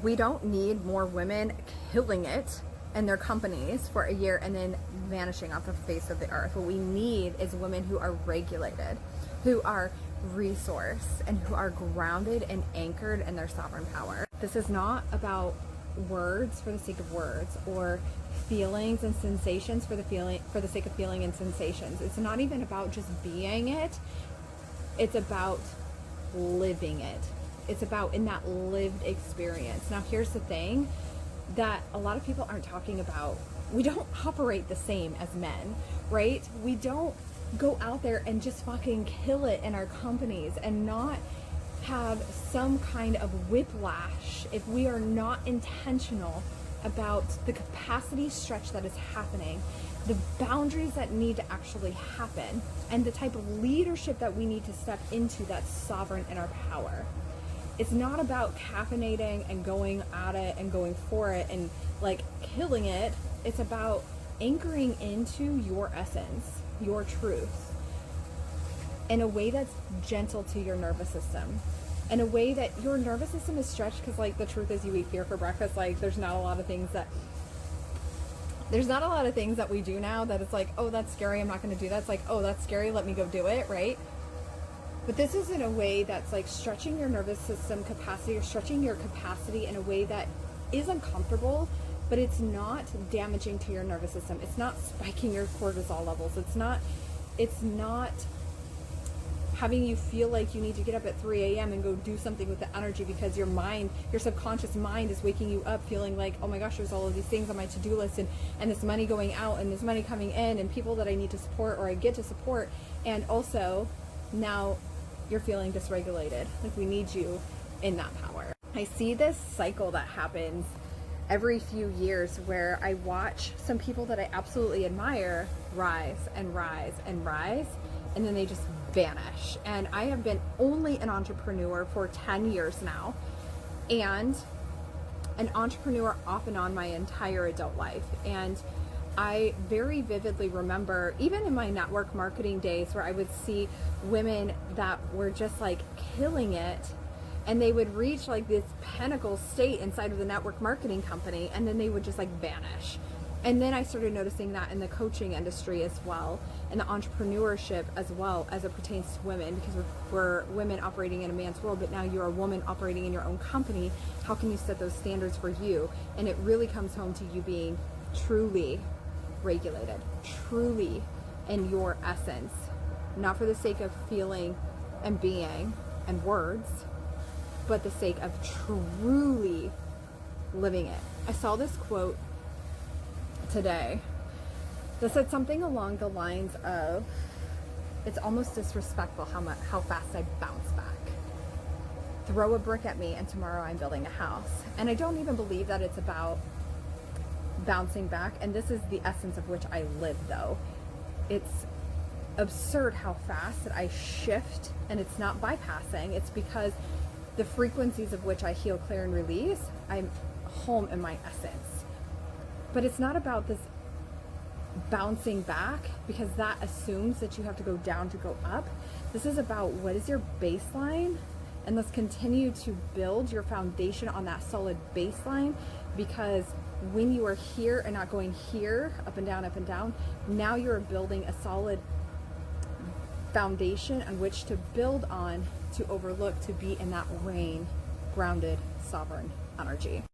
we don't need more women killing it in their companies for a year and then vanishing off the face of the earth. What we need is women who are regulated, who are resourced, and who are grounded and anchored in their sovereign power. This is not about words for the sake of words, or feelings and sensations for the sake of feeling and sensations. It's not even about just being it. It's about living it. It's about in that lived experience. Now, here's the thing that a lot of people aren't talking about. We don't operate the same as men, right? We don't go out there and just fucking kill it in our companies and not have some kind of whiplash if we are not intentional about the capacity stretch that is happening, the boundaries that need to actually happen, and the type of leadership that we need to step into that's sovereign in our power. It's not about caffeinating and going at it and going for it and like killing it. It's about anchoring into your essence, your truth, in a way that's gentle to your nervous system, in a way that your nervous system is stretched, because like the truth is, you eat fear for breakfast. Like there's not a lot of things that we do now that it's like, oh, that's scary, I'm not going to do that. It's like, oh, that's scary, let me go do it, right? But this is in a way that's like stretching your nervous system capacity, or stretching your capacity in a way that is uncomfortable, but it's not damaging to your nervous system. It's not spiking your cortisol levels. It's not having you feel like you need to get up at 3 a.m. and go do something with the energy, because your mind, your subconscious mind, is waking you up feeling like, oh my gosh, there's all of these things on my to-do list, and this money going out, and this money coming in, and people that I need to support or I get to support. And also now you're feeling dysregulated. Like, we need you in that power. I see this cycle that happens every few years where I watch some people that I absolutely admire rise and rise and rise, and then they just vanish. And I have been only an entrepreneur for 10 years now, and an entrepreneur off and on my entire adult life. And I very vividly remember, even in my network marketing days, where I would see women that were just like killing it, and they would reach like this pinnacle state inside of the network marketing company, and then they would just like vanish. And then I started noticing that in the coaching industry as well, and the entrepreneurship as well, as it pertains to women, because we're women operating in a man's world, but now you're a woman operating in your own company. How can you set those standards for you? And it really comes home to you being truly regulated, truly in your essence, not for the sake of feeling and being and words, but the sake of truly living it. I saw this quote today that said something along the lines of, it's almost disrespectful how fast I bounce back. Throw a brick at me and tomorrow I'm building a house. And I don't even believe that it's about bouncing back, and this is the essence of which I live, though. It's absurd how fast that I shift, and it's not bypassing. It's because the frequencies of which I heal, clear, and release, I'm home in my essence. But it's not about this bouncing back, because that assumes that you have to go down to go up. This is about, what is your baseline, and let's continue to build your foundation on that solid baseline, because when you are here and not going here, up and down, now you're building a solid foundation on which to build on, to overlook, to be in that rain, grounded, sovereign energy.